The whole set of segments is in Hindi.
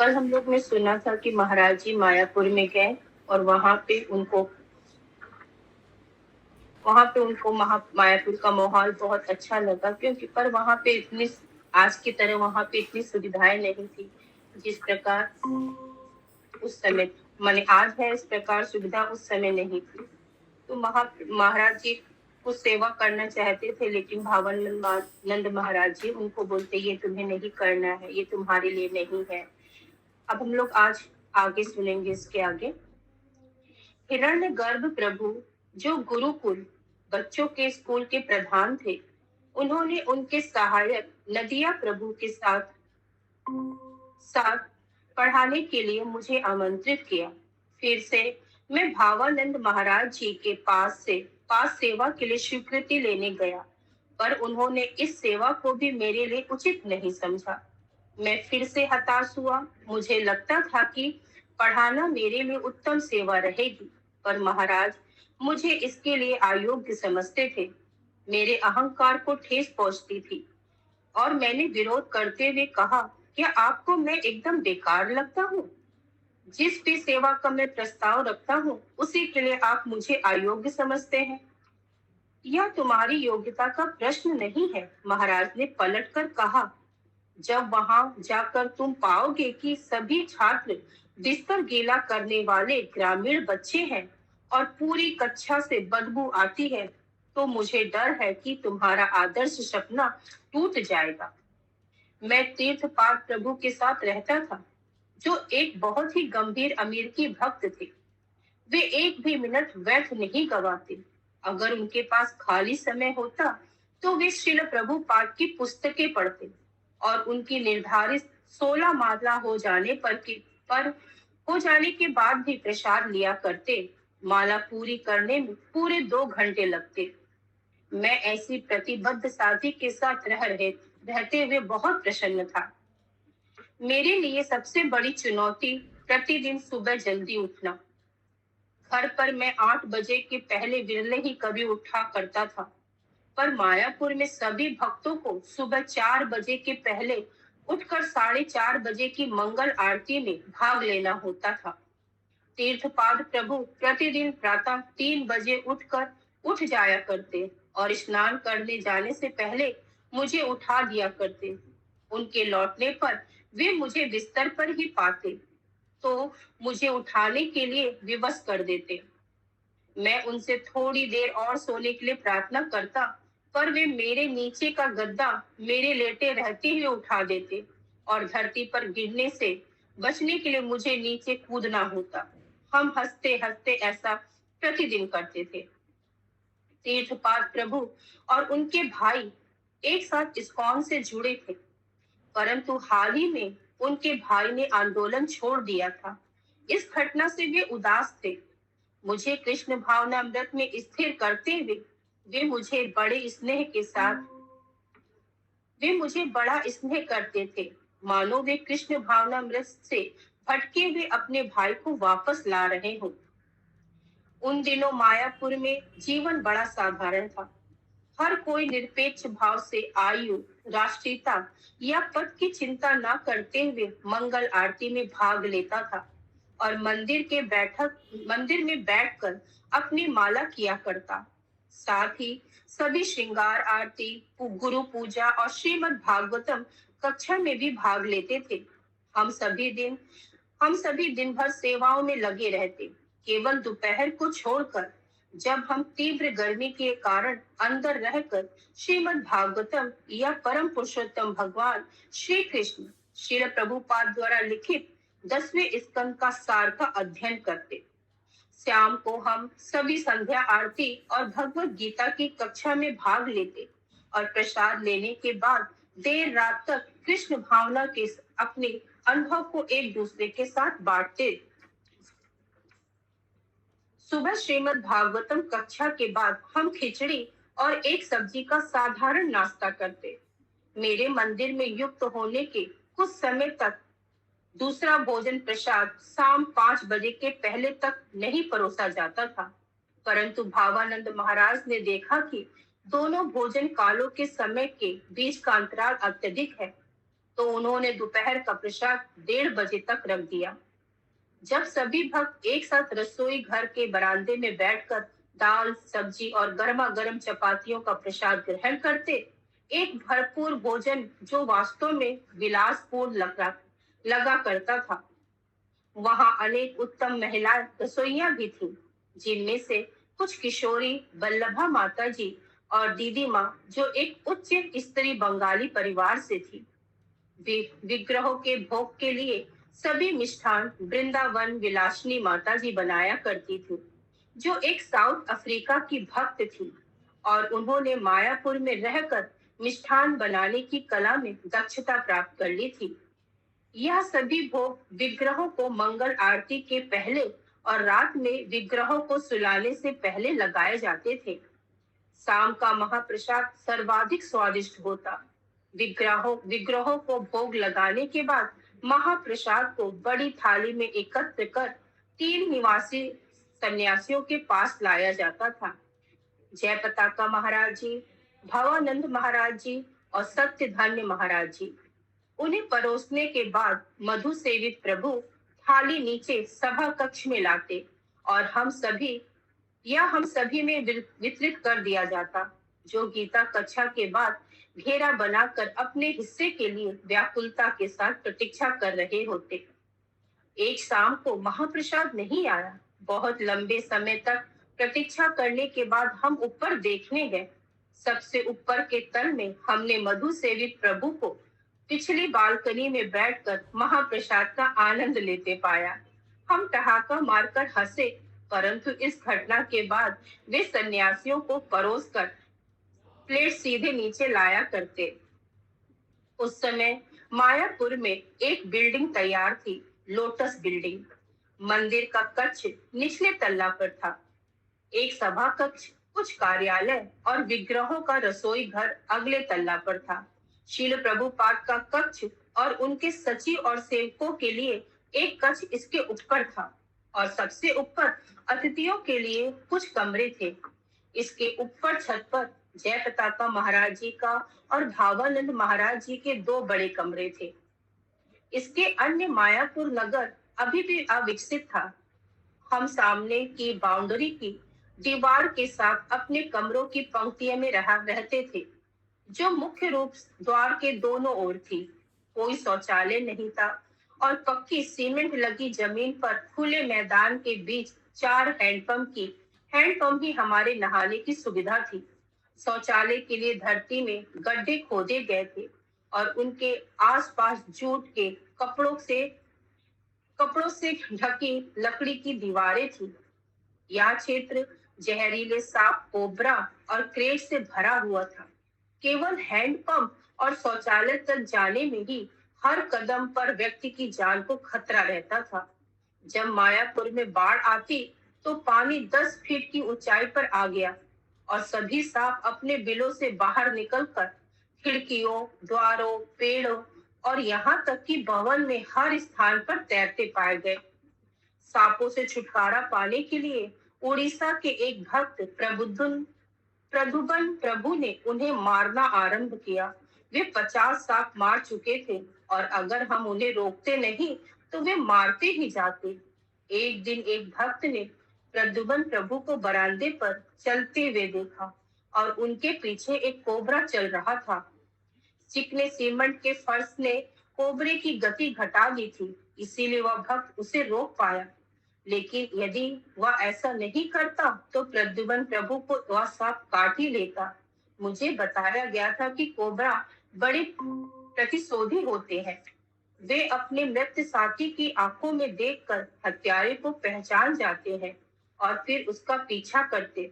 कल हम लोग ने सुना था कि महाराज जी मायापुर में गए और वहां पे उनको मायापुर का माहौल बहुत अच्छा लगा, क्योंकि पर वहां पे इतनी आज की तरह वहां पे इतनी सुविधाएं नहीं थी जिस प्रकार उस समय माने आज है, इस प्रकार सुविधा उस समय नहीं थी। तो महाराज जी को सेवा करना चाहते थे, लेकिन भावानंद महाराज जी उनको बोलते ये तुम्हें नहीं करना है, ये तुम्हारे लिए नहीं है। अब हम लोग आज आगे सुनेंगे इसके आगे। हिरण्यगर्भ प्रभु जो गुरुकुल बच्चों के स्कूल के प्रधान थे, उन्होंने उनके सहायक नदिया प्रभु के साथ साथ पढ़ाने के लिए मुझे आमंत्रित किया। फिर से मैं भावानंद महाराज जी के पास सेवा के लिए स्वीकृति लेने गया, पर उन्होंने इस सेवा को भी मेरे लिए उचित नहीं समझा। मैं फिर से हताश हुआ। मुझे लगता था कि पढ़ाना मेरे लिए उत्तम सेवा रहेगी, पर महाराज मुझे इसके लिए अयोग्य समझते थे। मेरे अहंकार को ठेस पहुंचती थी और मैंने विरोध करते हुए कहा, क्या आपको मैं एकदम बेकार लगता हूँ? जिस भी सेवा का मैं प्रस्ताव रखता हूँ उसी के लिए आप मुझे अयोग्य समझते हैं। यह तुम्हारी योग्यता का प्रश्न नहीं है, महाराज ने पलटकर कहा। जब वहां जाकर तुम पाओगे कि सभी छात्र बिस्तर गीला करने वाले ग्रामीण बच्चे हैं और पूरी कक्षा से बदबू आती है, तो मुझे डर है कि तुम्हारा आदर्श सपना टूट जाएगा। मैं तीर्थपाद प्रभु के साथ रहता था, जो एक बहुत ही गंभीर अमेरिकी भक्त थे। वे एक भी मिनट व्यर्थ नहीं गवाते। अगर उनके पास खाली समय होता तो वे श्रील प्रभुपाद की पुस्तकें पढ़ते और उनकी निर्धारित 16 माला पर हो जाने के बाद भी प्रसाद लिया करते। माला पूरी करने में पूरे 2 घंटे लगते। मैं ऐसी प्रतिबद्ध साथी के साथ रहते हुए बहुत प्रसन्न था। मेरे लिए सबसे बड़ी चुनौती प्रतिदिन सुबह जल्दी उठना। घर पर मैं 8 बजे के पहले विरले ही कभी उठा करता था, पर मायापुर में सभी भक्तों को सुबह 4 बजे के पहले उठकर 4:30 बजे की मंगल आरती में भाग लेना होता था। तीर्थपाद प्रभु प्रतिदिन प्रातः 3 बजे उठ जाया करते और स्नान करने जाने से पहले मुझे उठा दिया करते। उनके लौटने पर वे मुझे बिस्तर पर ही पाते तो मुझे उठाने के लिए विवश कर देते। मैं उनसे थोड़ी देर और सोने के लिए प्रार्थना करता, पर वे मेरे नीचे का गद्दा मेरे लेटे रहते हुए उठा देते और धरती पर गिरने से बचने के लिए मुझे नीचे कूदना होता। हम हंसते हंसते ऐसा प्रतिदिन करते थे। तीर्थपाद प्रभु और उनके भाई एक साथ इस्कॉन से जुड़े थे, परंतु हाल ही में उनके भाई ने आंदोलन छोड़ दिया था। इस घटना से वे उदास थे। मुझे कृष्ण भावनामृत में स्थिर करते हुए वे मुझे बड़ा स्नेह करते थे, मानो वे कृष्ण भावनामृत से भटके हुए अपने भाई को वापस ला रहे हों। उन दिनों मायापुर में जीवन बड़ा साधारण था। हर कोई निरपेक्ष भाव से आयु, राष्ट्रीयता या पद की चिंता न करते हुए मंगल आरती में भाग लेता था और मंदिर में बैठकर अपनी माला किया करता। साथ ही सभी श्रृंगार आरती, गुरु पूजा और श्रीमद् भागवतम कक्षा में भी भाग लेते थे। हम सभी दिन भर सेवाओं में लगे रहते। केवल दोपहर को छोड़कर, जब हम तीव्र गर्मी के कारण अंदर रहकर श्रीमद् भागवतम या परम पुरुषोत्तम भगवान श्री कृष्ण श्रील प्रभुपाद द्वारा लिखित 10वें स्कंद का सार का अध्ययन करते। शाम को हम सभी संध्या आरती और भगवत गीता की कक्षा में भाग लेते और प्रसाद लेने के बाद देर रात तक कृष्ण भावना के अपने अनुभव को एक दूसरे के साथ बांटते। सुबह श्रीमद् भागवतम कक्षा के बाद हम खिचड़ी और एक सब्जी का साधारण नाश्ता करते। मेरे मंदिर में युक्त होने के कुछ समय तक दूसरा भोजन प्रसाद शाम 5 बजे के पहले तक नहीं परोसा जाता था, परंतु भावानंद महाराज ने देखा कि दोनों भोजन कालों के समय के बीच का अंतराल अत्यधिक है। तो उन्होंने दोपहर का प्रसाद 1:30 बजे तक रख दिया। जब सभी भक्त एक साथ रसोई घर के बरामदे में बैठकर दाल, सब्जी और गर्मा गर्म चपातियों का प्रसाद ग्रहण करते, एक भरपूर भोजन जो वास्तव में विलासपूर्ण लगा करता था। वहां अनेक उत्तम महिलाएं रसोइयां भी थीं, जिनमें से कुछ किशोरी वल्लभा माता जी और दीदी माँ, जो एक उच्च स्तरीय बंगाली परिवार से थी। विग्रहों के भोग के लिए सभी मिष्ठान वृंदावन विलासिनी माता जी बनाया करती थी, जो एक साउथ अफ्रीका की भक्त थी, और उन्होंने मायापुर में रहकर मिष्ठान बनाने की कला में दक्षता प्राप्त कर ली थी। यह सभी भोग विग्रहों को मंगल आरती के पहले और रात में विग्रहों को सुलाने से पहले लगाए जाते थे। शाम का महाप्रसाद सर्वाधिक स्वादिष्ट होता। विग्रहों को भोग लगाने के बाद महाप्रसाद को बड़ी थाली में एकत्र कर 3 निवासी सन्यासियों के पास लाया जाता था। जयपताका महाराज जी, भवानंद महाराज जी और सत्यधन्य महाराज जी। उन्हें परोसने के बाद मधु सेवित प्रभु थाली नीचे सभा कक्ष में लाते और हम सभी में वितरित कर दिया जाता, जो गीता कक्षा के बाद घेरा बनाकर अपने हिस्से के लिए व्याकुलता के साथ प्रतीक्षा कर रहे होते। एक शाम को महाप्रसाद नहीं आया। बहुत लंबे समय तक प्रतीक्षा करने के बाद हम ऊपर देखने गए। सबसे ऊपर के तल में हमने मधु सेवित प्रभु को पिछली बालकनी में बैठकर महाप्रसाद का आनंद लेते पाया। हम ठहाका मारकर हंसे, परंतु इस घटना के बाद वे सन्यासियों को परोसकर प्लेट सीधे नीचे लाया करते। उस समय मायापुर में एक बिल्डिंग तैयार थी, लोटस बिल्डिंग। मंदिर का कक्ष निचले तल्ला पर था। एक सभा कक्ष, कुछ कार्यालय और विग्रहों का रसोई घर अगले तल्ला पर था। शील प्रभुपाद का कक्ष और उनके सचिव और सेवकों के लिए एक कक्ष इसके ऊपर था, और सबसे ऊपर अतिथियों के लिए कुछ कमरे थे। इसके ऊपर छत पर जयप्रताप महाराज जी का और भावानंद महाराज जी के 2 बड़े कमरे थे। इसके अन्य मायापुर नगर अभी भी अविकसित था। हम सामने की बाउंड्री की दीवार के साथ अपने कमरों की पंक्तियों में रहते थे, जो मुख्य रूप द्वार के दोनों ओर थी। कोई शौचालय नहीं था और पक्की सीमेंट लगी जमीन पर खुले मैदान के बीच 4 हैंडपंप ही हमारे नहाने की सुविधा थी। शौचालय के लिए धरती में गड्ढे खोदे गए थे और उनके आसपास जूट के कपड़ों से ढकी लकड़ी की दीवारें थी। यह क्षेत्र जहरीले सांप, कोबरा और क्रेट से भरा हुआ था। केवल हैंडपंप और शौचालय तक जाने में ही हर कदम पर व्यक्ति की जान को खतरा रहता था। जब मायापुर में बाढ़ आती तो पानी 10 फीट की ऊंचाई पर आ गया और सभी सांप अपने बिलों से बाहर निकलकर खिड़कियों, द्वारों, पेड़ों और यहाँ तक कि भवन में हर स्थान पर तैरते पाए गए। सांपों से छुटकारा पाने के लिए उड़ीसा के एक भक्त प्रदुबन प्रभु ने उन्हें मारना आरंभ किया। वे 50 सांप मार चुके थे और अगर हम उन्हें रोकते नहीं तो वे मारते ही जाते। एक दिन एक भक्त ने प्रदुबन प्रभु को बरामदे पर चलते हुए देखा और उनके पीछे एक कोबरा चल रहा था। चिकने सीमेंट के फर्श ने कोबरे की गति घटा दी थी, इसीलिए वह भक्त उसे रोक पाया। लेकिन यदि वह ऐसा नहीं करता तो प्रद्युम्न प्रभु को वह सांप काट ही लेता। मुझे बताया गया था कि कोबरा बड़े प्रतिशोधी होते हैं। वे अपने मृत साथी की आंखों में देखकर हत्यारे को पहचान जाते हैं और फिर उसका पीछा करते।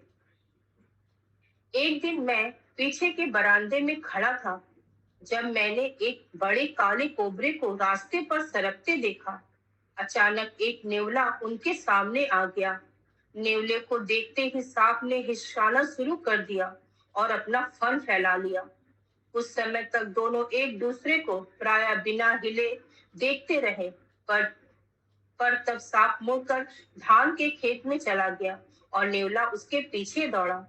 एक दिन मैं पीछे के बरामदे में खड़ा था जब मैंने एक बड़े काले कोबरे को रास्ते पर सरकते देखा। अचानक एक नेवला उनके सामने आ गया। नेवले को देखते ही सांप ने हिचकाना शुरू कर दिया और अपना फन फैला लिया। उस समय तक दोनों एक दूसरे को प्राय बिना हिले देखते रहे, पर तब सांप मुड़कर धान के खेत में चला गया और नेवला उसके पीछे दौड़ा।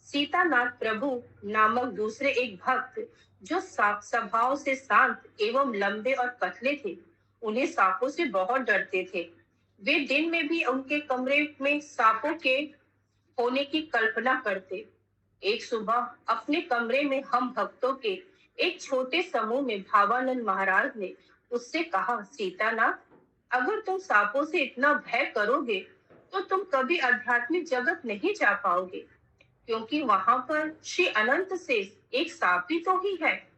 सीतानाथ प्रभु नामक दूसरे एक भक्त जो स्वभाव से शांत एवं लंबे और पतले थे, उन्हें सांपों से बहुत डरते थे। वे दिन में भी उनके कमरे में सांपों के होने की कल्पना करते। एक सुबह अपने कमरे में हम भक्तों के एक छोटे समूह में भावानंद महाराज ने उससे कहा, सीतानाथ, अगर तुम सांपों से इतना भय करोगे तो तुम कभी आध्यात्मिक जगत नहीं जा पाओगे, क्योंकि वहां पर श्री अनंत शेष एक सांप ही तो ही है।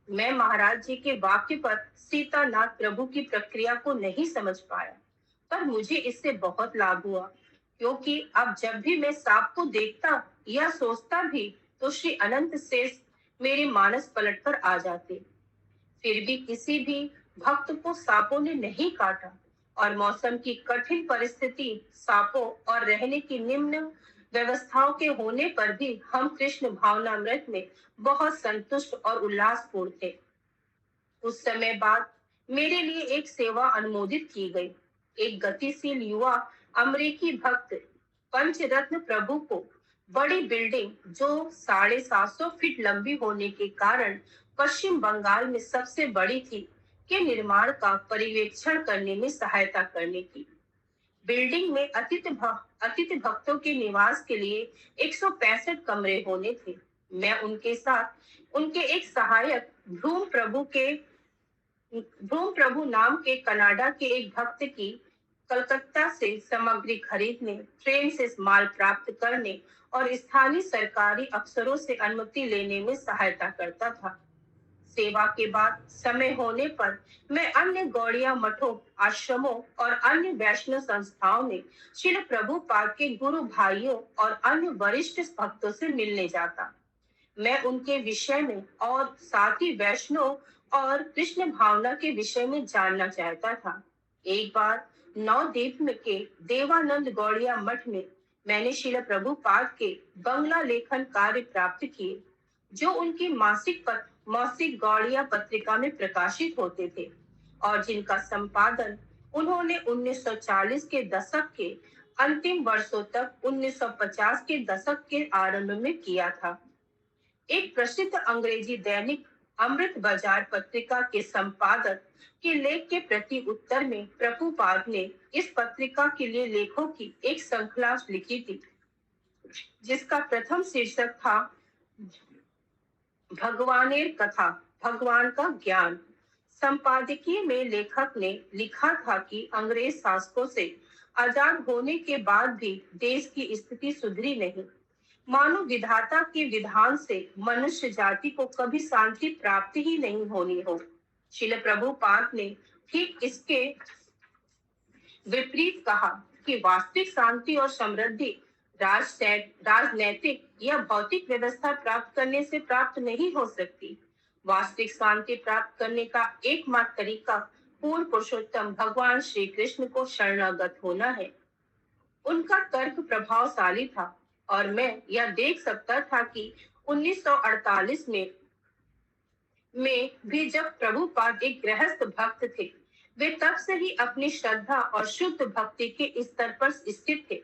मैं महाराज जी के वाक्य पर सीतानाथ प्रभु की प्रक्रिया को नहीं समझ पाया, पर मुझे इससे बहुत लाभ हुआ, क्योंकि अब जब भी मैं सांप को देखता या सोचता भी तो श्री अनंत शेष मेरे मानस पलट पर आ जाते। फिर भी किसी भी भक्त को सांपों ने नहीं काटा और मौसम की कठिन परिस्थिति, सांपों और रहने की निम्न व्यवस्थाओं के होने पर भी हम कृष्ण भावनामृत में बहुत संतुष्ट और उल्लासपूर्ण थे। कुछ समय बाद मेरे लिए एक सेवा अनुमोदित की गई। एक गतिशील युवा अमेरिकी भक्त पंचरत्न प्रभु को बड़ी बिल्डिंग जो 750 फीट लंबी होने के कारण पश्चिम बंगाल में सबसे बड़ी थी, के निर्माण का पर्यवेक्षण करने में सहायता करने की। बिल्डिंग में अतिथि भक्तों के निवास के लिए 165 कमरे होने थे। मैं उनके साथ उनके एक सहायक भ्रूम प्रभु नाम के कनाडा के एक भक्त की कलकत्ता से सामग्री खरीदने, ट्रेन से माल प्राप्त करने और स्थानीय सरकारी अफसरों से अनुमति लेने में सहायता करता था। सेवा के बाद समय होने पर मैं अन्य गौड़िया मठों, आश्रमों और अन्य वैष्णव संस्थाओं में श्रील प्रभुपाद के गुरु भाइयों और अन्य वरिष्ठ भक्तों से मिलने जाता। मैं उनके विषय में और साथ ही वैष्णव और कृष्ण भावना के विषय में जानना चाहता था। एक बार नवद्वीप के देवानंद गौड़िया मठ में मैंने श्रील प्रभुपाद के बंगला लेखन कार्य प्राप्त किए, जो उनकी मासिक गौड़िया पत्रिका में प्रकाशित होते थे और जिनका संपादन उन्होंने 1940 के दशक के अंतिम वर्षों तक 1950 के दशक के आरंभ में किया था। एक प्रसिद्ध अंग्रेजी दैनिक अमृत बाजार पत्रिका के संपादक के लेख के प्रति उत्तर में प्रभुपाद ने इस पत्रिका के लिए लेखों की एक श्रृंखला लिखी थी, जिसका प्रथम शीर्षक था भगवानेर कथा, भगवान का ज्ञान। संपादकीय में लेखक ने लिखा था कि अंग्रेज शासकों से आजाद होने के बाद भी देश की स्थिति सुधरी नहीं, मानो विधाता के विधान से मनुष्य जाति को कभी शांति प्राप्त ही नहीं होनी हो। श्रील प्रभुपाद ने ठीक इसके विपरीत कहा कि वास्तविक शांति और समृद्धि राजनैतिक या भौतिक व्यवस्था प्राप्त करने से प्राप्त नहीं हो सकती। वास्तविक शांति प्राप्त करने का एकमात्र तरीका पूर्ण पुरुषोत्तम भगवान श्री कृष्ण को शरणागत होना है। उनका तर्क प्रभावशाली था और मैं यह देख सकता था कि 1948 में भी जब प्रभुपाद एक गृहस्थ भक्त थे, वे तब से ही अपनी श्रद्धा और शुद्ध भक्ति के स्तर पर स्थित थे।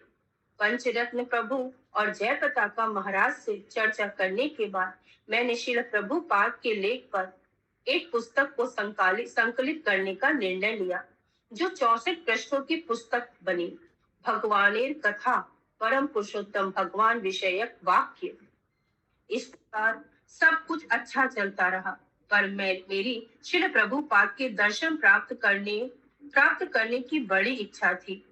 पंचरत्न प्रभु और जय पताका महाराज से चर्चा करने के बाद मैंने श्रील प्रभुपाद के लेख पर एक पुस्तक को संकलित करने का निर्णय लिया, जो 64 पृष्ठों की पुस्तक बनी। भगवानेर कथा, परम पुरुषोत्तम भगवान विषयक वाक्य। इस प्रकार सब कुछ अच्छा चलता रहा, पर मेरी श्रील प्रभुपाद के दर्शन प्राप्त करने की बड़ी इच्छा थी।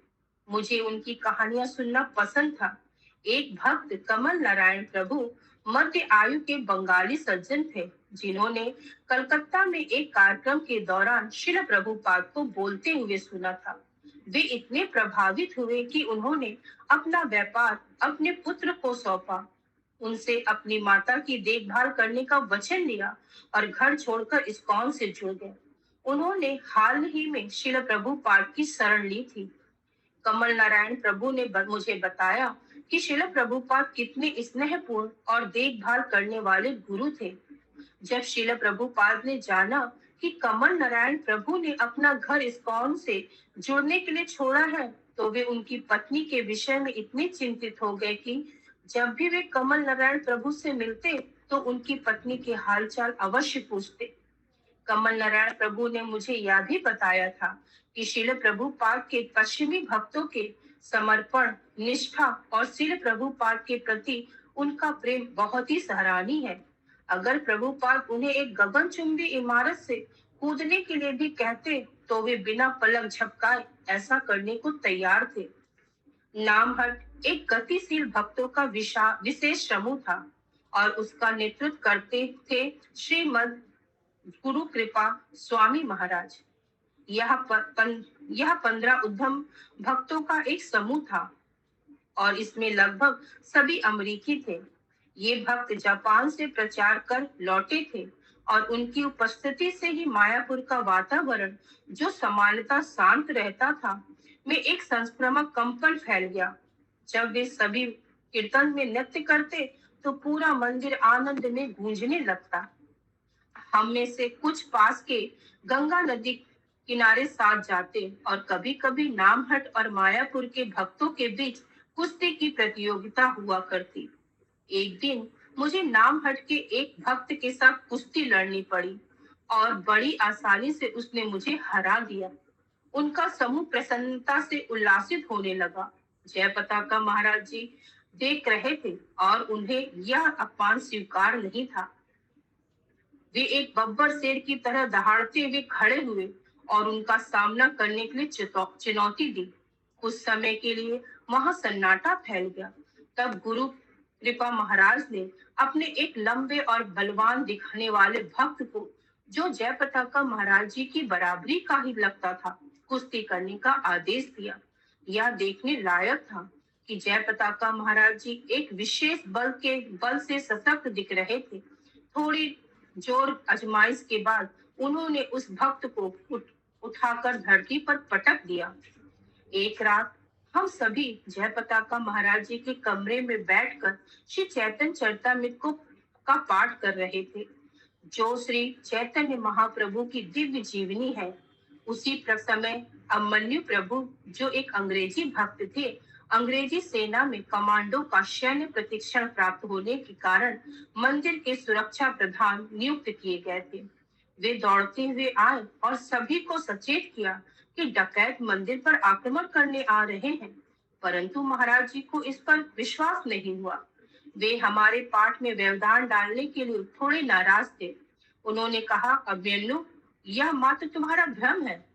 मुझे उनकी कहानियां सुनना पसंद था। एक भक्त कमल नारायण प्रभु मध्य आयु के बंगाली सज्जन थे, जिन्होंने कलकत्ता में एक कार्यक्रम के दौरान श्रील प्रभुपाद को बोलते हुए सुना था। वे इतने प्रभावित हुए कि उन्होंने अपना व्यापार अपने पुत्र को सौंपा, उनसे अपनी माता की देखभाल करने का वचन लिया और घर छोड़कर इस्कॉन से जुड़ गए। उन्होंने हाल ही में श्रील प्रभुपाद की शरण ली थी। कमल नारायण प्रभु ने मुझे बताया कि श्रील प्रभुपाद कितने स्नेहपूर्ण और देखभाल करने वाले गुरु थे। जब श्रील प्रभुपाद ने जाना कि कमल नारायण प्रभु ने अपना घर इस्कॉन से जुड़ने के लिए छोड़ा है, तो वे उनकी पत्नी के विषय में इतने चिंतित हो गए कि जब भी वे कमल नारायण प्रभु से मिलते तो उनकी पत्नी के हालचाल अवश्य पूछते। कमल नारायण प्रभु ने मुझे यह भी बताया था कि शिल प्रभुपाद के पश्चिमी भक्तों के समर्पण, निष्ठा और शिल प्रभुपाद के प्रति उनका प्रेम बहुत ही सराहनीय है। अगर प्रभुपाद उन्हें एक गगनचुंबी इमारत से कूदने के लिए भी कहते तो वे बिना पलक झपकाए ऐसा करने को तैयार थे। नामहट एक गतिशील भक्तों का विशेष समूह था और उसका नेतृत्व करते थे श्रीमद गुरु कृपा स्वामी महाराज। यह 15 उद्यम भक्तों का एक समूह था और इसमें लगभग सभी अमेरिकी थे। ये भक्त जापान से प्रचार कर लौटे थे और उनकी उपस्थिति से ही मायापुर का वातावरण, जो सामान्यतः शांत रहता था, में एक संक्रामक कंपन फैल गया। जब वे सभी कीर्तन में नृत्य करते तो पूरा मंदिर आनंद में गूंजने लगता। हम में से कुछ पास के गंगा नदी किनारे साथ जाते और कभी-कभी नामहट और मायापुर के भक्तों के बीच कुश्ती की प्रतियोगिता हुआ करती। एक दिन मुझे नामहट के एक भक्त के साथ कुश्ती लड़नी पड़ी और बड़ी आसानी से उसने मुझे हरा दिया। उनका समूह प्रसन्नता से उल्लासित होने लगा। जयपताका महाराज जी देख रहे थे और उन्हें यह अपमान स्वीकार नहीं था। वे एक बब्बर शेर की तरह दहाड़ते हुए खड़े हुए और उनका सामना करने के लिए चुनौती दी। कुछ समय के लिए वहां सन्नाटा फैल गया। तब गुरु कृपा महाराज ने अपने एक लंबे और बलवान दिखने वाले भक्त को, जो जयपताका महाराज जी की बराबरी का ही लगता था, कुश्ती करने का आदेश दिया। यह देखने लायक था कि जयपताका महाराज जी एक विशेष बल से सशक्त दिख रहे थे। थोड़ी जोर आजमाइश के बाद उन्होंने उस भक्त को उठाकर धरती पर पटक दिया। एक रात हम सभी जयपताका महाराज जी के कमरे में बैठकर श्री चैतन्य चरितामृत का पाठ कर रहे थे, जो श्री चैतन्य महाप्रभु की दिव्य जीवनी है। उसी समय अभिमन्यु प्रभु, जो एक अंग्रेजी भक्त थे, अंग्रेजी सेना में कमांडो का सैन्य प्रशिक्षण प्राप्त होने के कारण मंदिर के सुरक्षा प्रधान नियुक्त किए गए थे। वे दौड़ते हुए आए और सभी को सचेत किया कि डकैत मंदिर पर आक्रमण करने आ रहे हैं, परंतु महाराज जी को इस पर विश्वास नहीं हुआ। वे हमारे पाठ में व्यवधान डालने के लिए थोड़े नाराज थे। उन्होंने कहा, अभिमन्यु, यह मात्र तुम्हारा भ्रम है।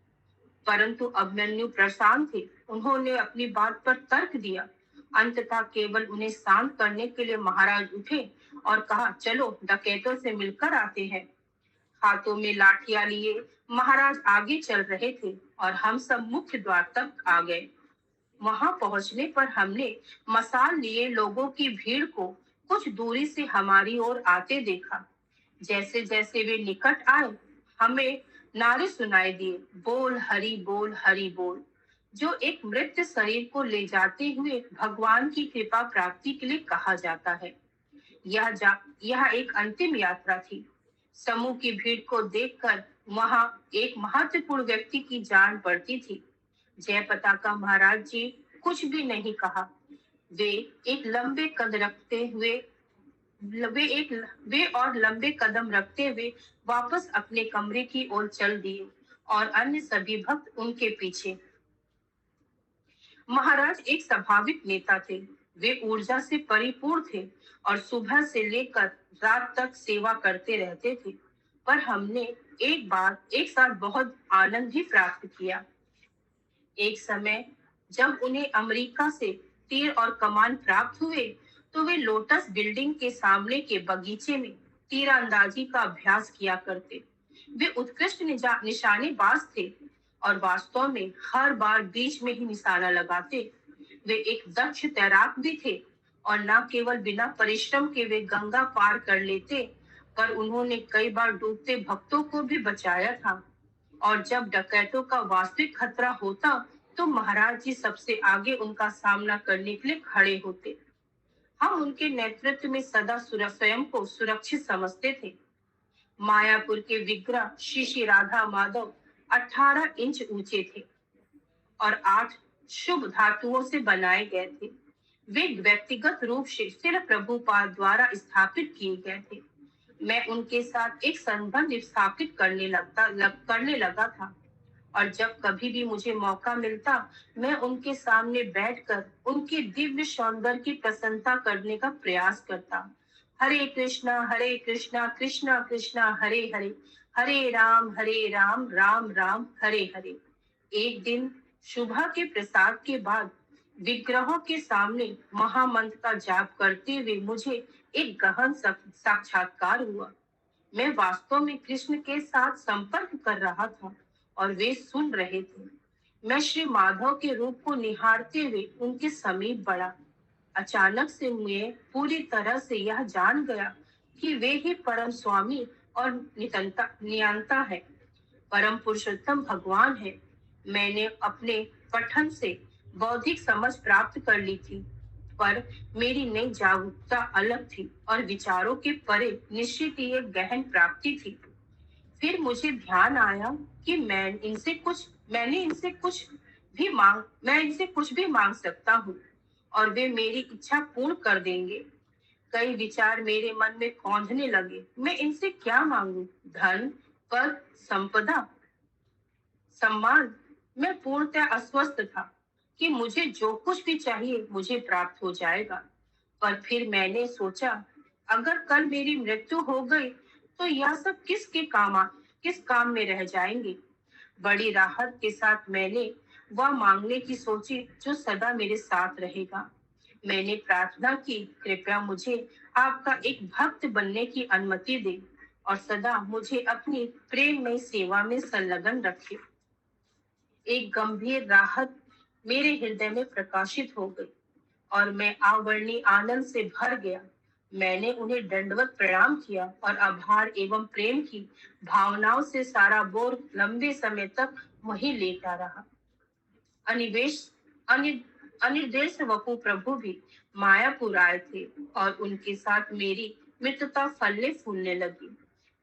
परंतु अभिमन्यु प्रशांत थे। उन्होंने अपनी बात पर तर्क दिया। अंततः केवल उन्हें शांत करने के लिए महाराज उठे और कहा, चलो डकैतों से मिलकर आते हैं। हाथों में लाठियां लिए महाराज आगे चल रहे थे और हम सब मुख्य द्वार तक आ गए। वहां पहुंचने पर हमने मसाल लिए लोगों की भीड़ को कुछ दूरी से हमारी ओर आते देखा। जैसे जैसे वे निकट आए, हमें नारे सुनाई दिए, बोल हरि बोल हरि बोल, जो एक मृत शरीर को ले जाते हुए भगवान की कृपा प्राप्ति के लिए कहा जाता है। यह एक अंतिम यात्रा थी। समूह की भीड़ को देखकर वहां एक महत्वपूर्ण व्यक्ति की जान पड़ती थी। जयपताका महाराज जी कुछ भी नहीं कहा। वे एक लंबे कद रखते हुए वे और लंबे कदम रखते हुए वापस अपने कमरे की ओर चल दिए और अन्य सभी भक्त उनके पीछे। महाराज एक स्वाभाविक नेता थे। वे ऊर्जा से परिपूर्ण थे और सुबह से लेकर रात तक सेवा करते रहते थे। पर हमने एक साथ बहुत आनंद भी प्राप्त किया। एक समय जब उन्हें अमेरिका से तीर और कमान प्राप्त हुए, तो वे लोटस बिल्डिंग के सामने के बगीचे में तीरंदाजी का अभ्यास किया करते। वे उत्कृष्ट निशानेबाज थे और वास्तव में हर बार बीच में ही निशाना लगाते। वे एक दक्ष तैराक भी थे और न केवल बिना परिश्रम के वे गंगा पार कर लेते, पर उन्होंने कई बार डूबते भक्तों को भी बचाया था। और जब डकैतों का वास्तविक खतरा होता, तो महाराज जी सबसे आगे उनका सामना करने के लिए खड़े होते। हम उनके नेतृत्व में सदा स्वयं को सुरक्षित समझते थे। मायापुर के विग्रह श्री श्री राधा माधव 18 इंच ऊंचे थे और 8 शुभ धातुओं से बनाए गए थे। वे व्यक्तिगत रूप से श्रील प्रभुपाद द्वारा स्थापित किए गए थे। मैं उनके साथ एक संबंध स्थापित करने लगा था, और जब कभी भी मुझे मौका मिलता, मैं उनके सामने बैठकर उनके दिव्य सौंदर्य की प्रशंसा करने का प्रयास करता। हरे कृष्णा कृष्णा कृष्णा हरे हरे, हरे राम राम राम हरे हरे। एक दिन सुबह के प्रसाद के बाद विग्रहों के सामने महामंत्र का जाप करते हुए मुझे एक गहन साक्षात्कार हुआ। मैं वास्तव में कृष्ण के साथ संपर्क कर रहा था और वे सुन रहे थे। मैं श्री माधव के रूप को निहारते हुए उनके समीप बढ़ा। अचानक से मैं पूरी तरह से यह जान गया कि वे ही परम स्वामी और नियंता है, परम पुरुषोत्तम भगवान है। मैंने अपने पठन से बौद्धिक समझ प्राप्त कर ली थी, पर मेरी नई जागरूकता अलग थी और विचारों के परे निश्चित ही एक गहन प्राप्ति थी। फिर मुझे ध्यान आया कि मैं इनसे कुछ भी मांग सकता हूँ और वे मेरी इच्छा पूर्ण कर देंगे। कई विचार मेरे मन में कौंधने लगे। मैं इनसे क्या मांगू? धन, पद, संपदा, सम्मान? मैं पूर्णतः अस्वस्थ था कि मुझे जो कुछ भी चाहिए मुझे प्राप्त हो जाएगा। पर फिर मैंने सोचा, अगर कल मेरी मृत्यु हो गई तो यह सब किस काम में रह जाएंगे। बड़ी राहत के साथ मैंने वह मांगने की सोची जो सदा मेरे साथ रहेगा। मैंने प्रार्थना की, कृपया मुझे आपका एक भक्त बनने की अनुमति दे और सदा मुझे अपनी प्रेममय सेवा में संलग्न रखे। एक गंभीर राहत मेरे हृदय में प्रकाशित हो गई और मैं अवर्णनीय आनंद से भर गया। मैंने उन्हें दंडवत प्रणाम किया और आभार एवं प्रेम की भावनाओं से सारा बोर लंबे समय तक वहीं लेटा रहा। अनिवेश अनि, अनिर्देश वपु प्रभु भी मायापुर आए थे और उनके साथ मेरी मित्रता फलने फूलने लगी।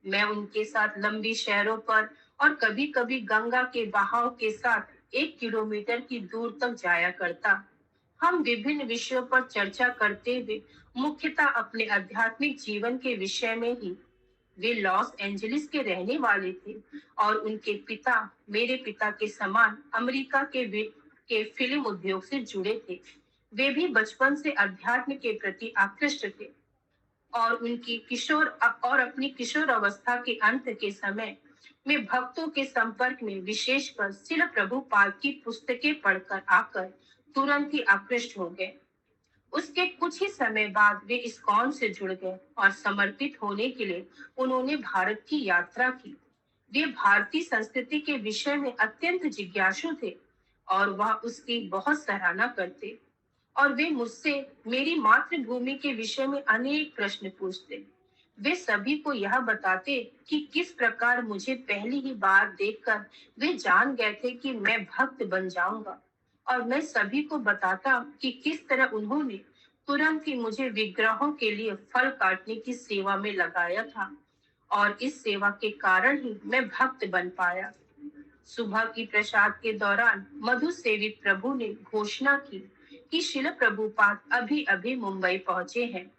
मैं उनके साथ लंबी शहरों पर और कभी कभी गंगा के बहाव के साथ 1 किलोमीटर की दूर तक जाया करता। हम विभिन्न विषयों पर चर्चा करते हुए मुख्यतः अपने आध्यात्मिक जीवन के विषय में ही। वे लॉस एंजलिस के रहने वाले थे और उनके पिता मेरे पिता के समान अमेरिका के फिल्म उद्योग से जुड़े थे। वे भी बचपन से अध्यात्म के प्रति आकृष्ट थे और अपनी किशोर अवस्था के अंत के समय में भक्तों के संपर्क में, विशेषकर श्रील प्रभुपाद की पुस्तकें पढ़कर आकर तुरंत ही आकृष्ट हो गए। उसके कुछ ही समय बाद वे इस्कॉन से जुड़ गए और समर्पित होने के लिए उन्होंने भारत की यात्रा की। वे भारतीय संस्कृति के विषय में अत्यंत जिज्ञासु थे और वह उसकी बहुत सराहना करते, और वे मुझसे मेरी मातृभूमि के विषय में अनेक प्रश्न पूछते। वे सभी को यह बताते कि किस प्रकार मुझे पहली ही बार देखकर वे जान गए थे कि मैं भक्त बन जाऊंगा, और मैं सभी को बताता कि किस तरह उन्होंने तुरंत ही मुझे विग्रहों के लिए फल काटने की सेवा में लगाया था और इस सेवा के कारण ही मैं भक्त बन पाया। सुबह की प्रसाद के दौरान मधु सेवित प्रभु ने घोषणा की कि शिल प्रभुपाद अभी अभी मुंबई पहुंचे हैं।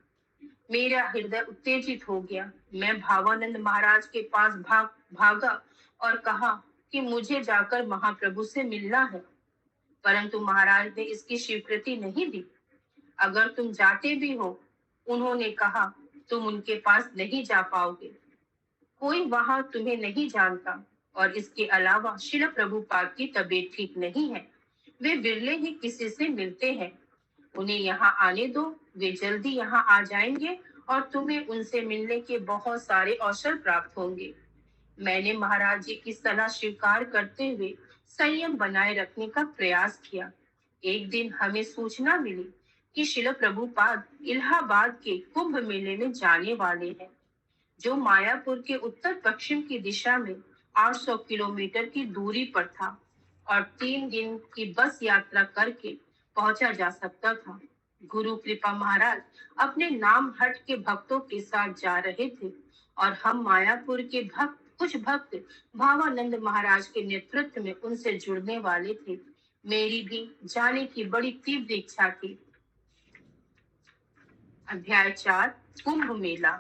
मेरा हृदय उत्तेजित हो गया। मैं भावानंद महाराज के पास भागा और कहा कि मुझे जाकर महाप्रभु से मिलना है, परंतु महाराज ने इसकी स्वीकृति नहीं दी। अगर तुम जाते भी हो, उन्होंने कहा, तुम उनके पास नहीं जा पाओगे। कोई वहां तुम्हें नहीं जानता, और इसके अलावा शिल प्रभुपाद की तबीयत ठीक नहीं है। वे बिरले ही किसी से मिलते हैं। उन्हें यहाँ आने दो, वे जल्दी यहाँ आ जाएंगे और तुम्हें उनसे मिलने के बहुत सारे अवसर प्राप्त होंगे। मैंने महाराज जी की सलाह स्वीकार करते हुए संयम बनाए रखने का प्रयास किया। एक दिन हमें सूचना मिली कि शिल प्रभुपाद इलाहाबाद के कुंभ मेले में जाने वाले हैं, जो मायापुर के उत्तर पश्चिम की दिशा में 800 किलोमीटर की दूरी पर था और 3 दिन की बस यात्रा करके पहुंचा जा सकता था। गुरु कृपा महाराज अपने नाम हट के भक्तों के साथ जा रहे थे और हम मायापुर के कुछ भक्त भावानंद महाराज के नेतृत्व में उनसे जुड़ने वाले थे। मेरी भी जाने की बड़ी तीव्र इच्छा थी। अध्याय 4 कुंभ मेला।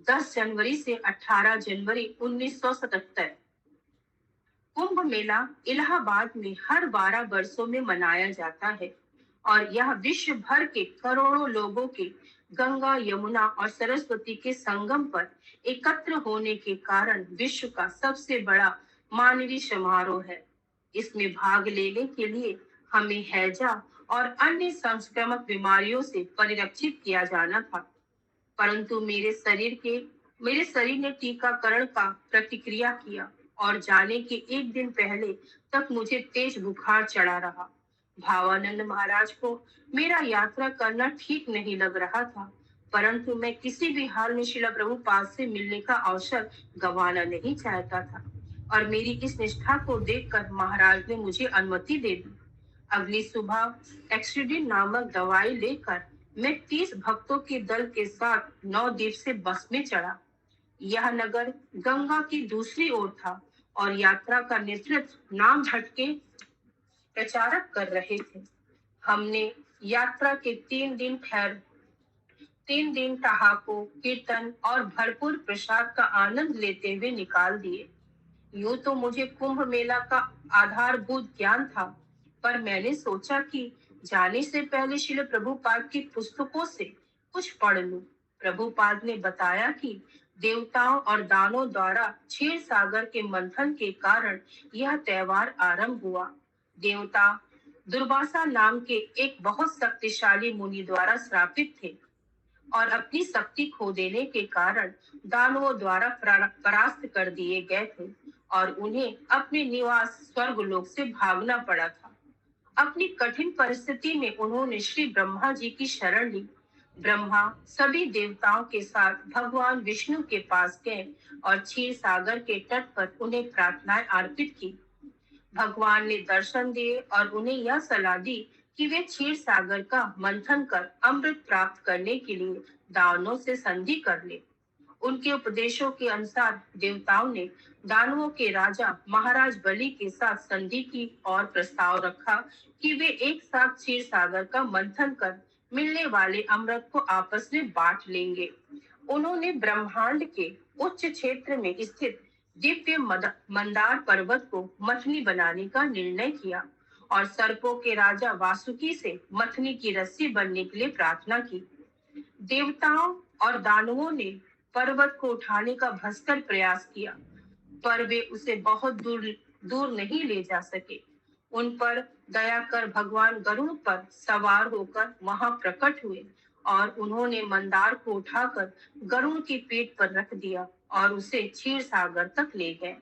10 जनवरी से 18 जनवरी 1977। कुंभ मेला इलाहाबाद में हर 12 वर्षों में मनाया जाता है और यह विश्व भर के करोड़ों लोगों के गंगा, यमुना और सरस्वती के संगम पर एकत्र होने के कारण विश्व का सबसे बड़ा मानवीय समारोह है। इसमें भाग लेने के लिए हमें हैजा और अन्य संक्रामक बीमारियों से परिरक्षित किया जाना था, परंतु मेरे शरीर ने टीकाकरण का प्रतिक्रिया किया और जाने के एक दिन पहले तक मुझे तेज बुखार चढ़ा रहा। भावानंद महाराज को मेरा यात्रा करना ठीक नहीं लग रहा था, परंतु मैं किसी भी हाल में शिला प्रभुपाद से मिलने का अवसर गंवाना नहीं चाहता था और मेरी इस निष्ठा को देखकर महाराज ने मुझे अनुमति दे दी। अगली सुबह एक्सीडिन नामक दवाई लेकर मैं 30 भक्तों के दल के साथ नवद्वीप से बस में चढ़ा। यह नगर गंगा की दूसरी ओर था और यात्रा का नेतृत्व नाम भटके प्रचारक कर रहे थे। हमने यात्रा के 3 दिन ठहाकों, कीर्तन और भरपूर प्रसाद का आनंद लेते हुए निकाल दिए। यूं तो मुझे कुंभ मेला का आधारभूत ज्ञान था, पर मैंने सोचा कि जाने से पहले श्रील प्रभुपाद की पुस्तकों से कुछ पढ़ लूं। प्रभुपाद ने बताया कि देवताओं और दानों द्वारा क्षीर सागर के मंथन के कारण यह त्योहार आरंभ हुआ। देवता दुर्वासा नाम के एक बहुत शक्तिशाली मुनि द्वारा श्रापित थे और अपनी शक्ति खो देने के कारण दानवों द्वारा परास्त कर दिए गए थे और उन्हें अपने निवास स्वर्गलोक से भागना पड़ा था। अपनी कठिन परिस्थिति में उन्होंने श्री ब्रह्मा जी की शरण ली। ब्रह्मा सभी देवताओं के साथ भगवान विष्णु के पास गए और क्षीर सागर के तट पर उन्हें प्रार्थनाएं अर्पित की। भगवान ने दर्शन दिए और उन्हें यह सलाह दी कि वे क्षीर सागर का मंथन कर अमृत प्राप्त करने के लिए दानवों से संधि कर ले। उनके उपदेशों के अनुसार देवताओं ने दानवों के राजा महाराज बलि के साथ संधि की और प्रस्ताव रखा कि वे एक साथ क्षीर सागर का मंथन कर मिलने वाले अमृत को आपस में बांट लेंगे। उन्होंने ब्रह्मांड के उच्च क्षेत्र में स्थित दिव्य मंदार पर्वत को मथनी बनाने का निर्णय किया और सर्पों के राजा वासुकी से मथनी की रस्सी बनने के लिए प्रार्थना की। देवताओं और दानवों ने पर्वत को उठाने का भयंकर प्रयास किया, पर वे उसे बहुत दूर दूर नहीं ले जा सके। उन पर दया कर भगवान गरुड़ पर सवार होकर वहां प्रकट हुए और उन्होंने मंदार को उठाकर गरुड़ की पीठ पर रख दिया और उसे क्षीर सागर तक ले गए।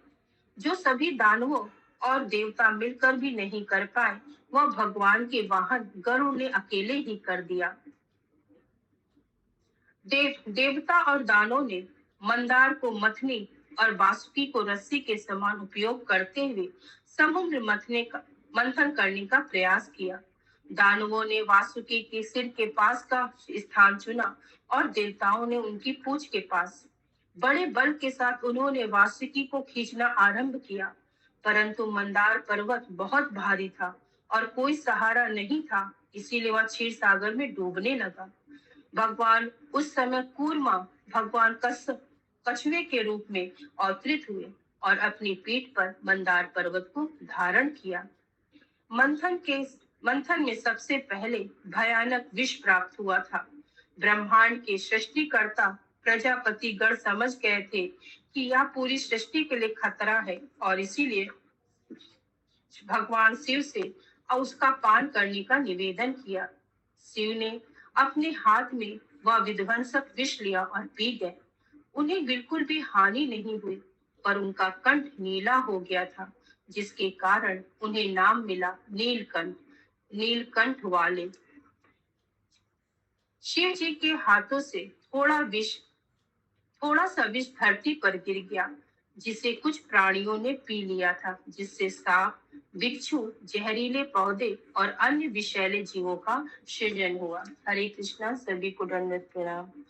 जो सभी दानवों और देवता मिलकर भी नहीं कर पाए, वह भगवान के वाहन गरुड़ ने अकेले ही कर दिया। देवता और दानों ने मंदार को मथनी और वासुकी को रस्सी के समान उपयोग करते हुए समुद्र मंथन करने का प्रयास किया। दानवों ने वासुकी के सिर के पास का स्थान चुना और देवताओं ने उनकी पूंछ के पास। बड़े बल के साथ उन्होंने वासुकी को खींचना आरंभ किया, परंतु मंदार पर्वत बहुत भारी था और कोई सहारा नहीं था, इसीलिए वह क्षीर सागर में डूबने लगा। भगवान उस समय कूर्मा भगवान कछुए के रूप में अवतरित हुए और अपनी पीठ पर मंदार पर्वत को धारण किया। मंथन में सबसे पहले भयानक विष प्राप्त हुआ था। ब्रह्मांड के सृष्टिकर्ता प्रजापति गण समझ गए थे कि यह पूरी सृष्टि के लिए खतरा है और इसीलिए भगवान शिव से उसका पान करने का निवेदन किया। शिव ने अपने हाथ में वह विध्वंसक विष लिया और पी गए। उन्हें बिल्कुल भी हानि नहीं हुई, पर उनका कंठ नीला हो गया था, जिसके कारण उन्हें नाम मिला नीलकंठ वाले। शिव जी के हाथों से थोड़ा सा विष धरती पर गिर गया, जिसे कुछ प्राणियों ने पी लिया था, जिससे सांप, बिच्छू, जहरीले पौधे और अन्य विषैले जीवों का सृजन हुआ। हरे कृष्णा। सभी को दंडवत प्रणाम।